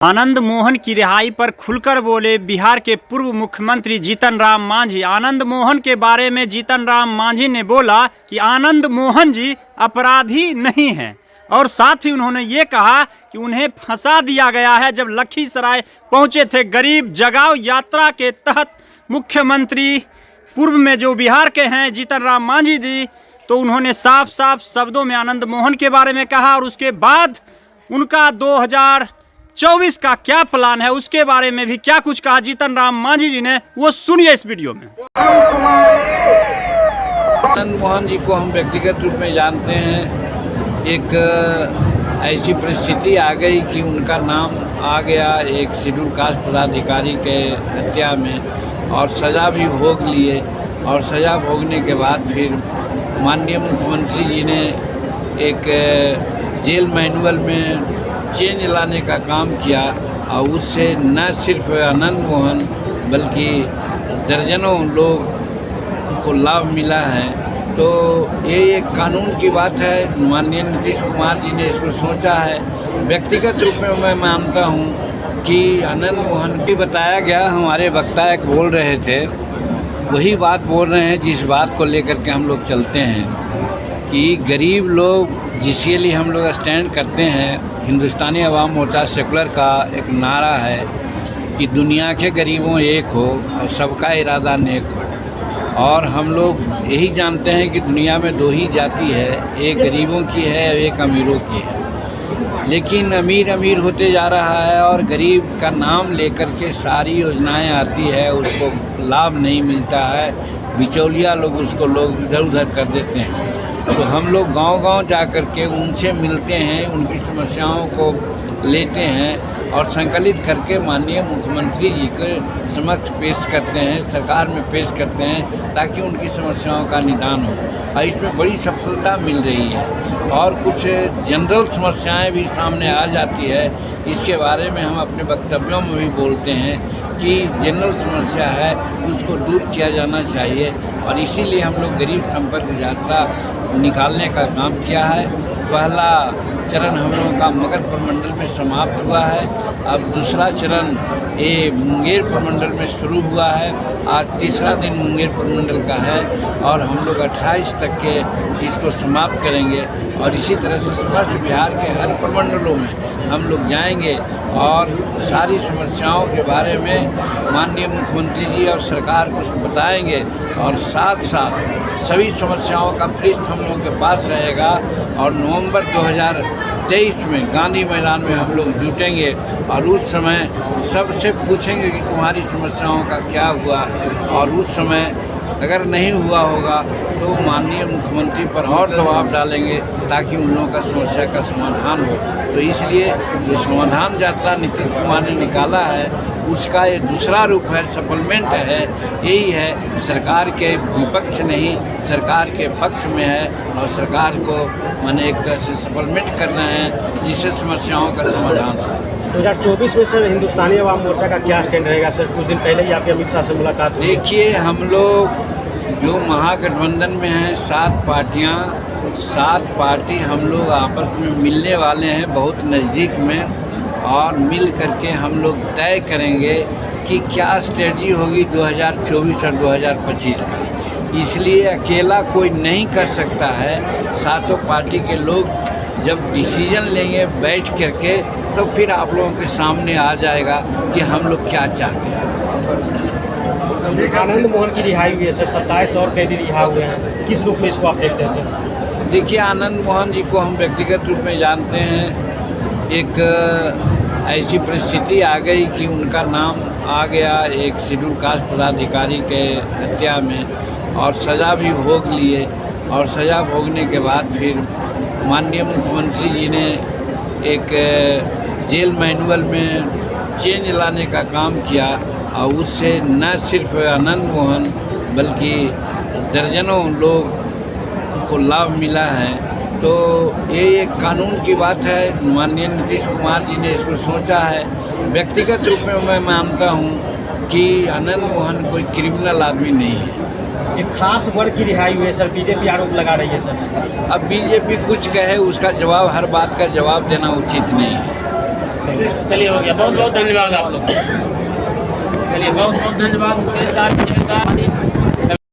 आनंद मोहन की रिहाई पर खुलकर बोले बिहार के पूर्व मुख्यमंत्री जीतन राम मांझी। आनंद मोहन के बारे में जीतन राम मांझी ने बोला कि आनंद मोहन जी अपराधी नहीं हैं और साथ ही उन्होंने ये कहा कि उन्हें फंसा दिया गया है। जब लखीसराय पहुंचे थे गरीब जगाओ यात्रा के तहत मुख्यमंत्री पूर्व में जो बिहार के हैं जीतन राम मांझी जी, तो उन्होंने साफ साफ शब्दों में आनंद मोहन के बारे में कहा और उसके बाद उनका 2024 का क्या प्लान है उसके बारे में भी क्या कुछ कहा जीतन राम मांझी जी ने, वो सुनिए इस वीडियो में। आनंद मोहन जी को हम व्यक्तिगत रूप में जानते हैं। एक ऐसी परिस्थिति आ गई कि उनका नाम आ गया एक शेड्यूल कास्ट पदाधिकारी के हत्या में और सज़ा भी भोग लिए और सज़ा भोगने के बाद फिर माननीय मुख्यमंत्री जी ने एक जेल मैनुअल में चेंज लाने का काम किया और उससे न सिर्फ आनंद मोहन बल्कि दर्जनों लोग को लाभ मिला है। तो ये एक कानून की बात है। माननीय नीतीश कुमार जी ने इसको सोचा है। व्यक्तिगत रूप में मैं मानता हूँ कि आनंद मोहन भी बताया गया। हमारे वक्ता एक बोल रहे थे, वही बात बोल रहे हैं जिस बात को लेकर के हम लोग चलते हैं कि गरीब लोग जिसके लिए हम लोग स्टैंड करते हैं। हिंदुस्तानी अवाम मोर्चा सेकुलर का एक नारा है कि दुनिया के गरीबों एक हो और सबका इरादा नेक हो। और हम लोग यही जानते हैं कि दुनिया में दो ही जाति है, एक गरीबों की है और एक अमीरों की है। लेकिन अमीर अमीर होते जा रहा है और गरीब का नाम लेकर के सारी योजनाएं आती है, उसको लाभ नहीं मिलता है। बिचौलिया लोग उसको इधर उधर कर देते हैं। तो हम लोग गांव-गांव जा कर के उनसे मिलते हैं, उनकी समस्याओं को लेते हैं और संकलित करके माननीय मुख्यमंत्री जी के समक्ष पेश करते हैं, सरकार में पेश करते हैं ताकि उनकी समस्याओं का निदान हो। और इसमें बड़ी सफलता मिल रही है और कुछ जनरल समस्याएं भी सामने आ जाती है। इसके बारे में हम अपने वक्तव्यों में भी बोलते हैं कि जनरल समस्या है उसको दूर किया जाना चाहिए और इसीलिए हम लोग गरीब संपर्क यात्रा निकालने का काम किया है। पहला चरण हम लोगों का मगध प्रमंडल में समाप्त हुआ है। अब दूसरा चरण ये मुंगेर प्रमंडल में शुरू हुआ है। आज तीसरा दिन मुंगेर प्रमंडल का है और हम लोग 28 तक के इसको समाप्त करेंगे और इसी तरह से समस्त बिहार के हर प्रमंडलों में हम लोग जाएंगे और सारी समस्याओं के बारे में माननीय मुख्यमंत्री जी और सरकार को बताएंगे और साथ साथ सभी समस्याओं का फरिश्त हम लोगों के पास रहेगा। और नवंबर 2023 में गांधी मैदान में हम लोग जुटेंगे और उस समय सबसे पूछेंगे कि तुम्हारी समस्याओं का क्या हुआ, और उस समय अगर नहीं हुआ होगा तो माननीय मुख्यमंत्री पर और दबाव डालेंगे ताकि उन लोगों का समस्या का समाधान हो। तो इसलिए जो समाधान यात्रा नीतीश कुमार ने निकाला है उसका ये दूसरा रूप है, सप्लीमेंट है। यही है, सरकार के विपक्ष नहीं सरकार के पक्ष में है और सरकार को माने एक तरह से सप्लीमेंट करना है जिससे समस्याओं का समाधान हो। 2024 में सर हिंदुस्तानी अवाम मोर्चा का क्या स्टैंड रहेगा सर? कुछ दिन पहले ही आपकी अमित शाह से मुलाकात हुई। देखिए, हम लोग जो महागठबंधन में हैं 7 पार्टियां, 7 पार्टी हम लोग आपस में मिलने वाले हैं बहुत नज़दीक में और मिल करके हम लोग तय करेंगे कि क्या स्ट्रेटजी होगी 2024 और 2025 का। इसलिए अकेला कोई नहीं कर सकता है। 7 पार्टी के लोग जब डिसीजन लेंगे बैठ करके तो फिर आप लोगों के सामने आ जाएगा कि हम लोग क्या चाहते हैं। आनंद मोहन की रिहाई हुई है सर, 27 और कैदी रिहा हुए हैं, किस रूप में इसको आप देखते हैं सर? देखिए, आनंद मोहन जी को हम व्यक्तिगत रूप में जानते हैं। एक ऐसी परिस्थिति आ गई कि उनका नाम आ गया एक शेड्यूल कास्ट पदाधिकारी के हत्या में और सज़ा भी भोग लिए और सज़ा भोगने के बाद फिर माननीय मुख्यमंत्री जी ने एक जेल मैनुअल में चेंज लाने का काम किया और उससे न सिर्फ आनंद मोहन बल्कि दर्जनों लोग को लाभ मिला है। तो ये एक कानून की बात है। माननीय नीतीश कुमार जी ने इसको सोचा है। व्यक्तिगत रूप में मैं मानता हूँ कि आनंद मोहन कोई क्रिमिनल आदमी नहीं है। एक खास वर्ग की रिहाई हुई है सर, बीजेपी आरोप लगा रही है सर। अब बीजेपी कुछ कहे उसका जवाब, हर बात का जवाब देना उचित नहीं है। चलिए हो गया, बहुत बहुत धन्यवाद आप लोग। चलिए बहुत बहुत धन्यवाद मुकेश दा।